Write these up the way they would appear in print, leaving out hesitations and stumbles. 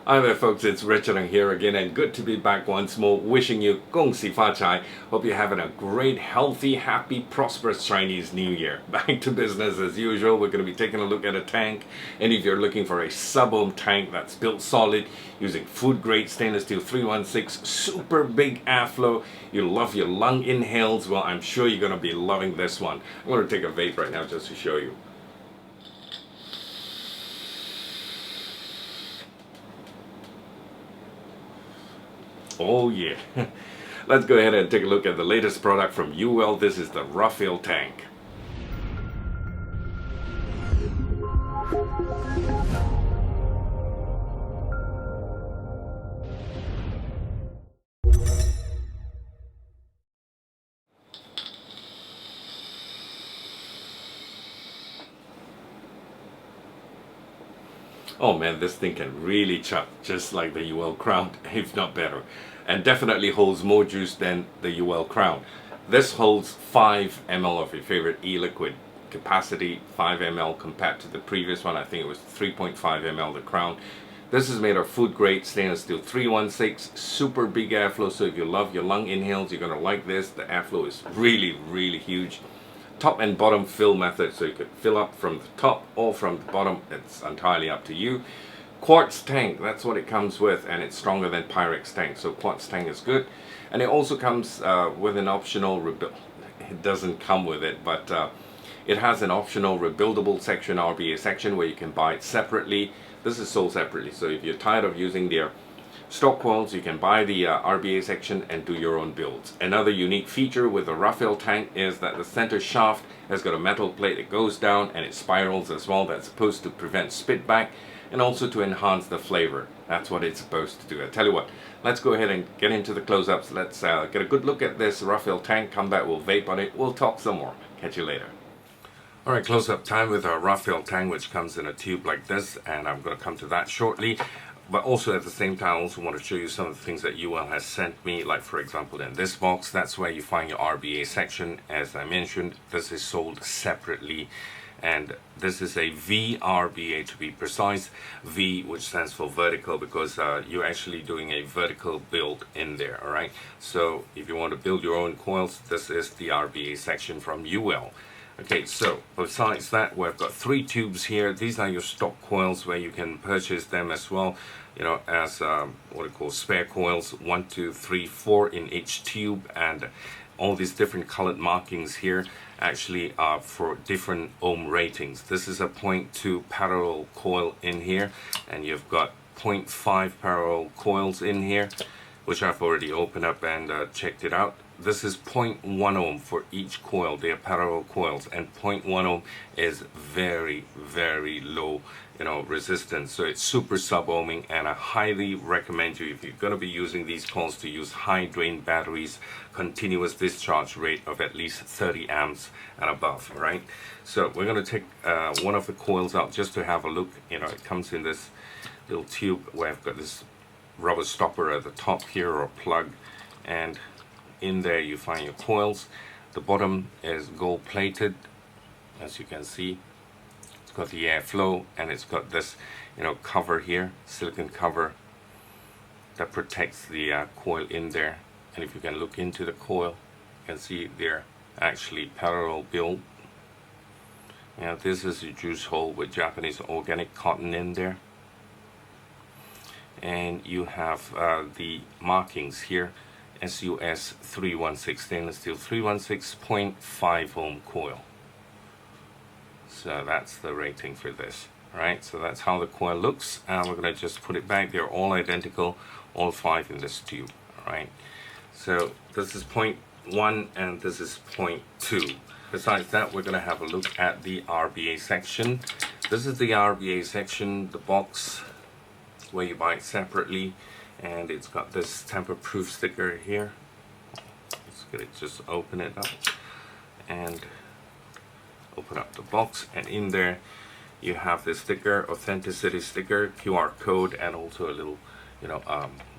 Hi there folks, it's Richard here again, and good to be back once more. Wishing you 恭喜发财. Hope you're having a great, healthy, happy, prosperous Chinese New Year. Back to business as usual. We're going to be taking a look at a tank, and if you're looking for a sub-ohm tank that's built solid using food grade stainless steel 316, super big airflow, you love your lung inhales, well, I'm sure you're going to be loving this one. I'm going to take a vape right now just to show you. Oh yeah. Let's go ahead and take a look at the latest product from Uwell. This is the Rafael Tank. Oh man, this thing can really chug, just like the Uwell Crown, if not better. And definitely holds more juice than the Uwell Crown. This holds 5 ml of your favorite e-liquid capacity, 5 ml compared to the previous one. I think it was 3.5 ml, the Crown. This is made of food grade stainless steel 316, super big airflow. So if you love your lung inhales, you're gonna like this. The airflow is really huge. Top and bottom fill method, so you could fill up from the top or from the bottom. It's entirely up to you. Quartz tank, that's what it comes with, and it's stronger than Pyrex tank, so quartz tank is good. And it also comes with an optional it doesn't come with it, but it has an optional rebuildable section, RDA section, where you can buy it separately. This is sold separately, so if you're tired of using their stock coils, you can buy the RDA section and do your own builds. Another unique feature with the Rafael tank is that the center shaft has got a metal plate that goes down and it spirals as well. That's supposed to prevent spitback and also to enhance the flavor. That's what it's supposed to do. I tell you what, let's go ahead and get into the close-ups. Let's get a good look at this Rafael tank. Come back, we'll vape on it, we'll talk some more. Catch you later. Alright, close-up time with our Rafael tank, which comes in a tube like this, and I'm going to come to that shortly. But also at the same time, I also want to show you some of the things that Uwell has sent me. Like for example, in this box, that's where you find your RDA section. As I mentioned, this is sold separately. And this is a VRBA to be precise. V, which stands for vertical, because you're actually doing a vertical build in there, alright? So if you want to build your own coils, this is the RDA section from Uwell. Okay, so besides that, we've got 3 tubes here. These are your stock coils where you can purchase them as well, you know, as what we call spare coils, 1, 2, 3, 4 in each tube. And all these different colored markings here actually are for different ohm ratings. This is a 0.2 parallel coil in here, and you've got 0.5 parallel coils in here, which I've already opened up and checked it out. This is 0.1 ohm for each coil. They are parallel coils, and 0.1 ohm is very low, you know, resistance. So it's super sub-ohming, and I highly recommend you, if you're going to be using these coils, to use high drain batteries, continuous discharge rate of at least 30 amps and above, right? So we're going to take one of the coils out just to have a look. You know, it comes in this little tube where I've got this rubber stopper at the top here, or plug, and in there you find your coils. The bottom is gold plated, as you can see. It's got the airflow, and it's got this, you know, cover here, silicone cover that protects the coil in there. And if you can look into the coil, you can see they're actually parallel build. Now this is a juice hole with Japanese organic cotton in there. And you have the markings here, SUS 316 stainless steel 316.5 ohm coil. So that's the rating for this, right? So that's how the coil looks, and we're going to just put it back. They're all identical, all 5 in this tube, all right? So this is 0.1 and this is 0.2. Besides that, we're going to have a look at the RDA section. This is the RDA section, the box where you buy it separately, and it's got this tamper-proof sticker here. Let's get it, just open it up and open up the box, and in there you have this sticker, authenticity sticker, QR code, and also a little, you know,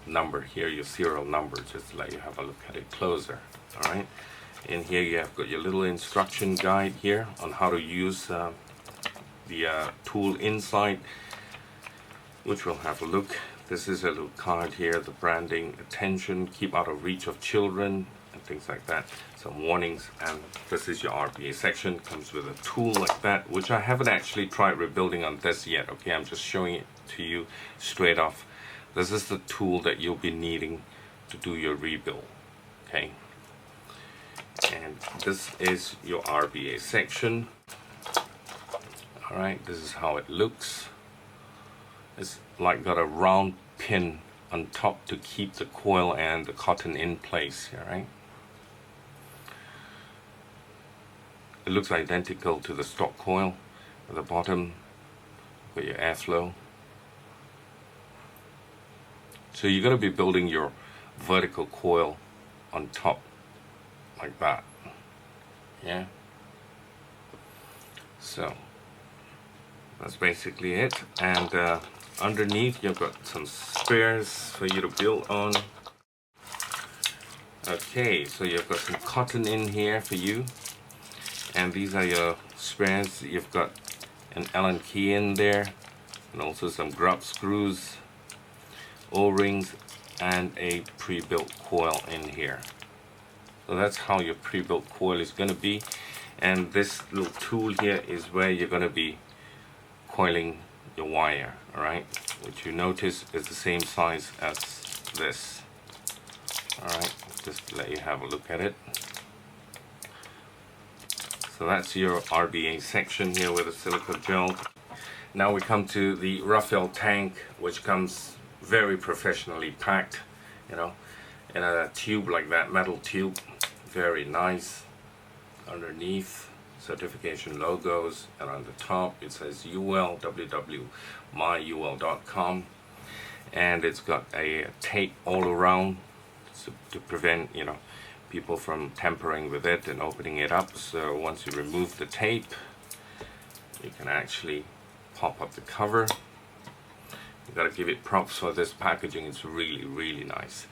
number here, your serial number, just to let you have a look at it closer. All right, in here you have got your little instruction guide here on how to use the tool inside. which we'll have a look. This is a little card here, the branding, attention, keep out of reach of children, and things like that. Some warnings, and this is your RDA section. Comes with a tool like that, which I haven't actually tried rebuilding on this yet. Okay, I'm just showing it to you straight off. This is the tool that you'll be needing to do your rebuild. Okay, and this is your RDA section. Alright, this is how it looks. It's like got a round pin on top to keep the coil and the cotton in place here, right? It looks identical to the stock coil. At the bottom, with your airflow. So you're going to be building your vertical coil on top like that. Yeah. So that's basically it. And underneath you've got some spares for you to build on. Okay, so you've got some cotton in here for you. And these are your spares. You've got an Allen key in there, and also some grub screws, O-rings, and a pre-built coil in here. So that's how your pre-built coil is going to be. And this little tool here is where you're going to be coiling your wire, alright, which you notice is the same size as this. Alright, just to let you have a look at it. So that's your RDA section here with a silicone gel. Now we come to the Rafael tank, which comes very professionally packed, you know, in a tube like that, metal tube. Very nice. Underneath, certification logos, and on the top it says Uwell, www.myuwell.com, and it's got a tape all around to prevent, you know, people from tampering with it and opening it up. So once you remove the tape, you can actually pop up the cover. You gotta give it props for this packaging. It's really nice.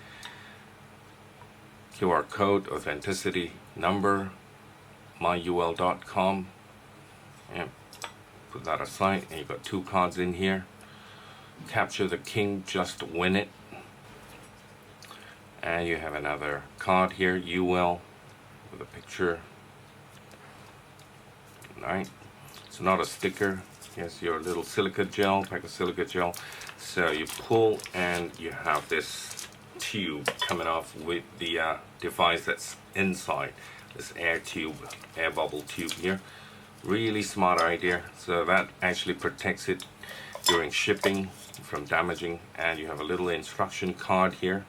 QR code, authenticity number, myuwell.com. Yeah, put that aside, and you've got two cards in here. Capture the king, just win it. And you have another card here, Uwell, with a picture. Alright, it's not a sticker. Here's your little silica gel, pack of silica gel. So you pull, and you have this tube coming off with the device that's inside. This air tube, air bubble tube here. Really smart idea. So that actually protects it during shipping from damaging. And you have a little instruction card here.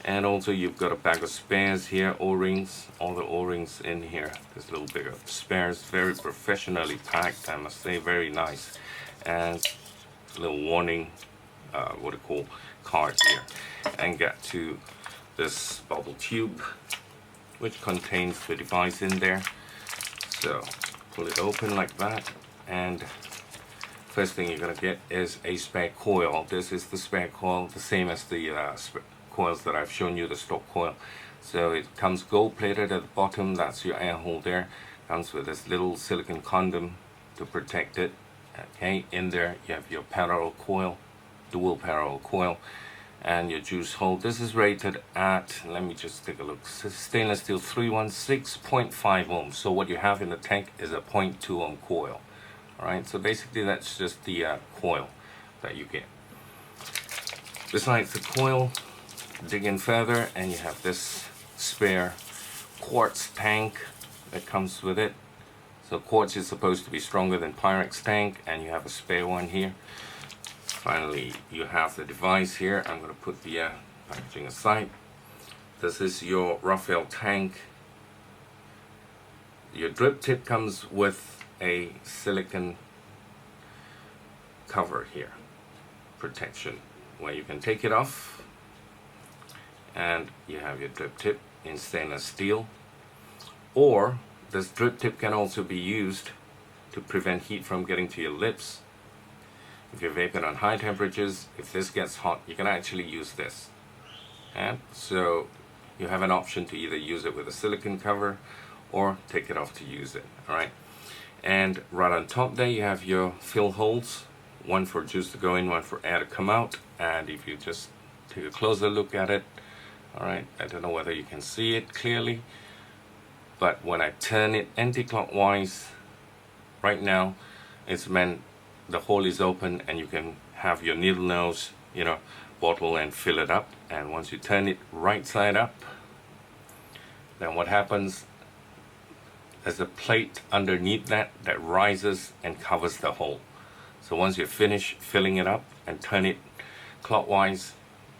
And also you've got a bag of spares here, O-rings, all the O-rings in here. This little bit of spares, very professionally packed, I must say, very nice. And a little warning, what do you call, card here. And get to this bubble tube, which contains the device in there. So pull it open like that, and first thing you're gonna get is a spare coil. This is the spare coil, the same as the coils that I've shown you, the stock coil. So it comes gold plated at the bottom. That's your air hole there. Comes with this little silicone condom to protect it. Okay, in there you have your parallel coil, dual parallel coil, and your juice hole. This is rated at, let me just take a look, stainless steel 316.5 ohms. So what you have in the tank is a 0.2 ohm coil. Alright, so basically that's just the coil that you get. Besides the coil, dig in further, and you have this spare quartz tank that comes with it. So quartz is supposed to be stronger than Pyrex tank, and you have a spare one here. Finally, you have the device here. I'm going to put the packaging aside. This is your Rafael tank. Your drip tip comes with a silicone cover here, protection, where you can take it off. And you have your drip tip in stainless steel. Or this drip tip can also be used to prevent heat from getting to your lips. If you're vaping on high temperatures, if this gets hot, you can actually use this. And so you have an option to either use it with a silicone cover or take it off to use it. Alright. And right on top there you have your fill holes one for juice to go in, one for air to come out. And if you just take a closer look at it, all right, I don't know whether you can see it clearly, but when I turn it anti-clockwise right now, it's meant the hole is open and you can have your needle nose, bottle and fill it up. And once you turn it right side up, then what happens, there's a plate underneath that rises and covers the hole. So once you finish filling it up and turn it clockwise,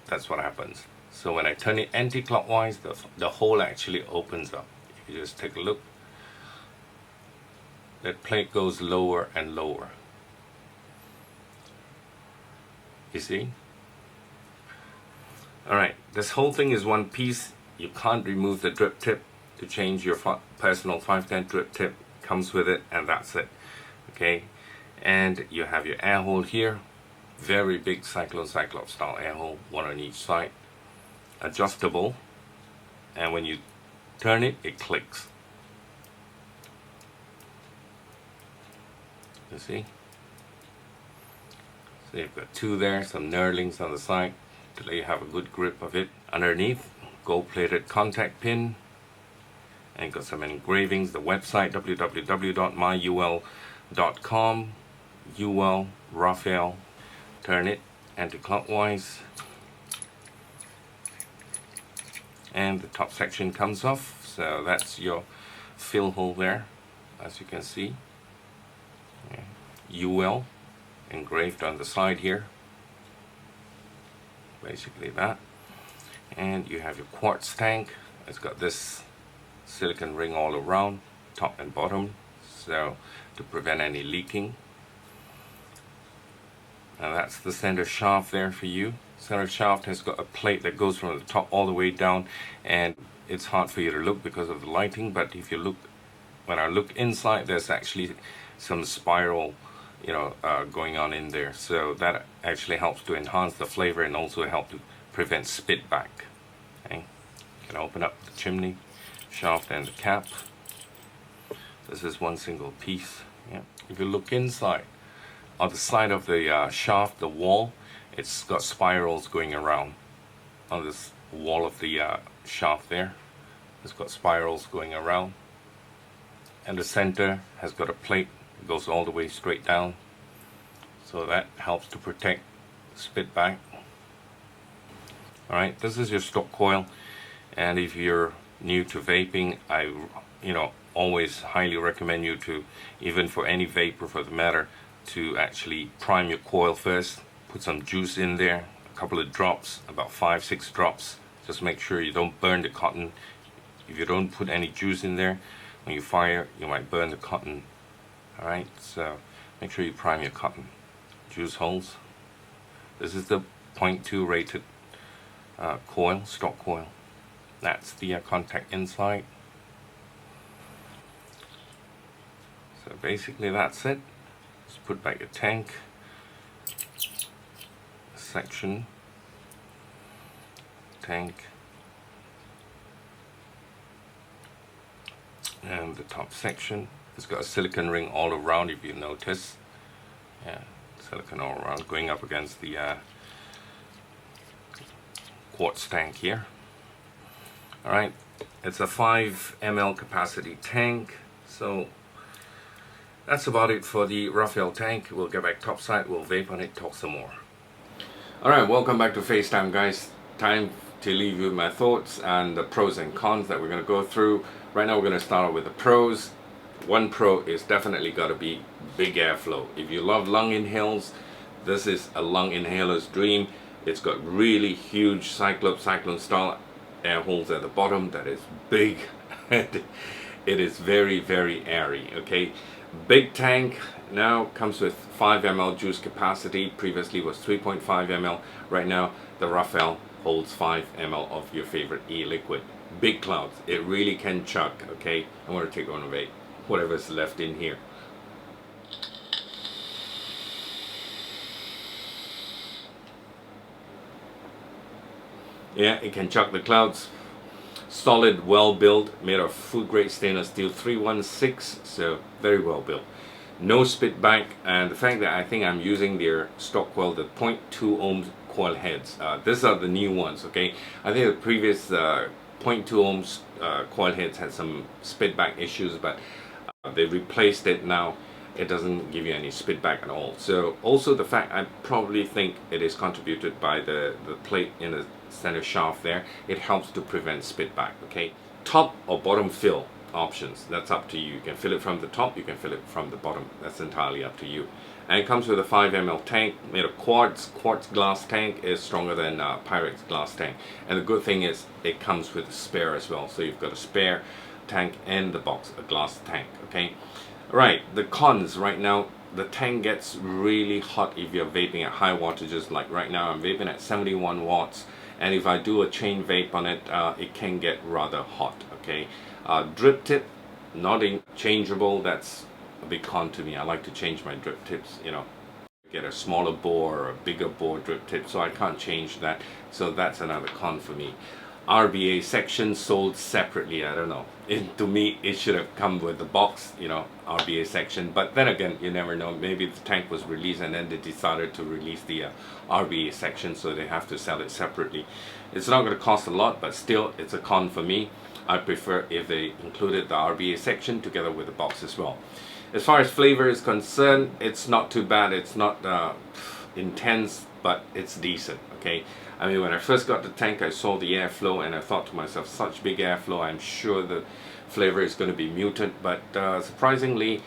that's what happens. So when I turn it anti-clockwise, the hole actually opens up. If you just take a look, that plate goes lower and lower. You see? Alright, this whole thing is one piece. You can't remove the drip tip to change your personal 510 drip tip. Comes with it, and that's it. Okay, and you have your air hole here. Very big Cyclone Cyclops style air hole, one on each side. Adjustable, and when you turn it, it clicks. You see? So you've got two there, some knurlings on the side to let you have a good grip of it. Underneath, gold-plated contact pin, and got some engravings. The website www.myuwell.com. Uwell Rafale. Turn it anti-clockwise, and the top section comes off. So that's your fill hole there, as you can see. Uwell engraved on the side here, basically that. And you have your quartz tank. It's got this silicone ring all around, top and bottom, so to prevent any leaking. And that's the center shaft there for you. Center shaft has got a plate that goes from the top all the way down, and it's hard for you to look because of the lighting, but if you look, when I look inside, there's actually some spiral going on in there, so that actually helps to enhance the flavor and also help to prevent spitback. Okay, you can open up the chimney shaft and the cap. This is one single piece. Yeah. If you look inside, on the side of the shaft, the wall, it's got spirals going around. On this wall of the shaft there, it's got spirals going around. And the center has got a plate that goes all the way straight down. So that helps to protect spitback. Alright, this is your stock coil. And if you're new to vaping, I always highly recommend you to, even for any vapor for the matter, to actually prime your coil first. Put some juice in there, a couple of drops, about 5-6 drops. Just make sure you don't burn the cotton. If you don't put any juice in there, when you fire, you might burn the cotton. Alright, so make sure you prime your cotton. Juice holes. This is the 0.2 rated coil, stock coil. That's the contact inside. So basically that's it. Just put back your tank section, tank, and the top section. It's got a silicone ring all around, if you notice. Yeah, silicone all around, going up against the quartz tank here. Alright, it's a 5 ml capacity tank. So that's about it for the Rafael tank. We'll get back topside, we'll vape on it, talk some more. Alright, welcome back to FaceTime, guys. Time to leave you with my thoughts and the pros and cons that we're going to go through. Right now we're going to start with the pros. One pro is definitely got to be big airflow. If you love lung inhales, this is a lung inhaler's dream. It's got really huge cyclone style air holes at the bottom that is big. It is very, very airy. Okay, big tank now comes with 5 ml juice capacity. Previously was 3.5 ml. Right now the Rafale holds 5 ml of your favorite e-liquid. Big clouds, it really can chuck. Okay, I want to take one of it, whatever's left in here. Yeah, it can chuck the clouds. Solid, well built, made of food grade stainless steel 316, so very well built. no spitback, and the fact that I think I'm using their stock coil, the 0.2 ohms coil heads. These are the new ones, okay? I think the previous 0.2 ohms coil heads had some spitback issues, but they replaced it now. It doesn't give you any spitback at all. So also the fact, I probably think it is contributed by the plate in the center shaft there. It helps to prevent spitback, okay? Top or bottom fill options, that's up to you. You can fill it from the top, you can fill it from the bottom. That's entirely up to you. And it comes with a 5 ml tank made of quartz. Quartz glass tank is stronger than Pyrex glass tank. And the good thing is it comes with a spare as well. So you've got a spare tank and the box, a glass tank, okay? Right, the cons right now, the tank gets really hot if you're vaping at high wattages. Like right now I'm vaping at 71 watts, and if I do a chain vape on it, it can get rather hot, okay? Drip tip, not changeable. That's a big con to me. I like to change my drip tips, you know, get a smaller bore or a bigger bore drip tip, so I can't change that. So that's another con for me. RDA Section sold separately. I don't know. To me, it should have come with the box, you know, RDA Section. But then again, you never know. Maybe the tank was released and then they decided to release the RDA Section, so they have to sell it separately. It's not going to cost a lot, but still, it's a con for me. I prefer if they included the RDA Section together with the box as well. As far as flavor is concerned, it's not too bad. It's not intense, but it's decent, okay? I mean, when I first got the tank, I saw the airflow and I thought to myself, such big airflow, I'm sure the flavor is going to be muted, but surprisingly,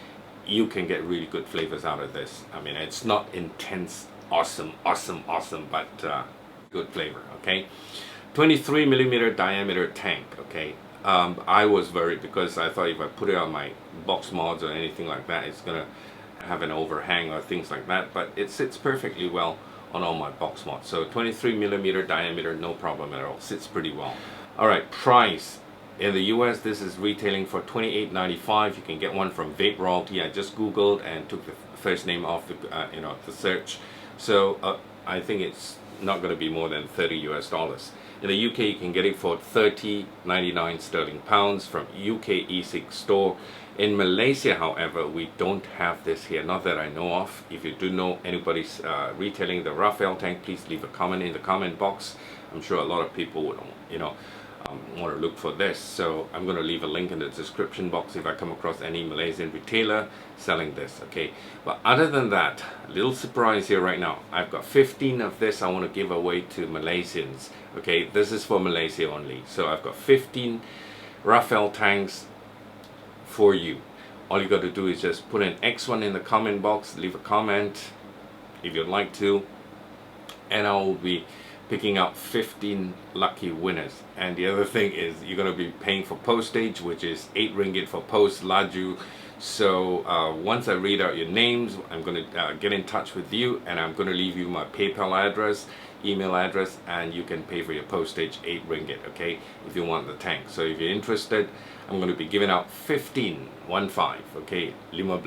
you can get really good flavors out of this. I mean, it's not intense, awesome, but good flavor, okay? 23mm diameter tank, okay? I was worried because I thought if I put it on my box mods or anything like that, it's gonna have an overhang or things like that, but it sits perfectly well on all my box mods. So 23mm diameter, no problem at all, sits pretty well. Alright, price. In the US, this is retailing for $28.95. You can get one from Vape Royalty. I just googled and took the first name off the the search. So I think it's not going to be more than $30 US. In the UK, you can get it for £30.99 sterling pounds from UK e-cig store. In Malaysia, however, we don't have this here, not that I know of. If you do know anybody's retailing the Rafael tank, please leave a comment in the comment box. I'm sure a lot of people would, you know, want to look for this. So I'm going to leave a link in the description box if I come across any Malaysian retailer selling this, okay? But other than that, a little surprise here right now. I've got 15 of this I want to give away to Malaysians, okay? This is for Malaysia only. So I've got 15 Rafael tanks for you. All you got to do is just put an X1 in the comment box, leave a comment if you'd like to, and I will be picking out 15 lucky winners. And the other thing is you're going to be paying for postage, which is 8 ringgit for post laju. So once I read out your names, I'm going to get in touch with you, and I'm going to leave you my PayPal address, email address, and you can pay for your postage, 8 ringgit, okay, if you want the tank. So if you're interested, I'm going to be giving out 15, okay, 15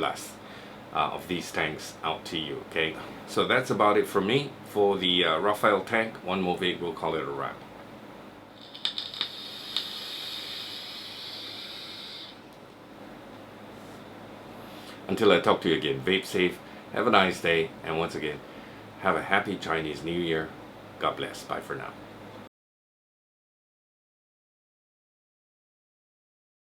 of these tanks out to you, okay? So that's about it for me for the Rafael tank. One more vape, we'll call it a wrap. Until I talk to you again, vape safe, have a nice day, and once again, have a happy Chinese New Year. God bless. Bye for now.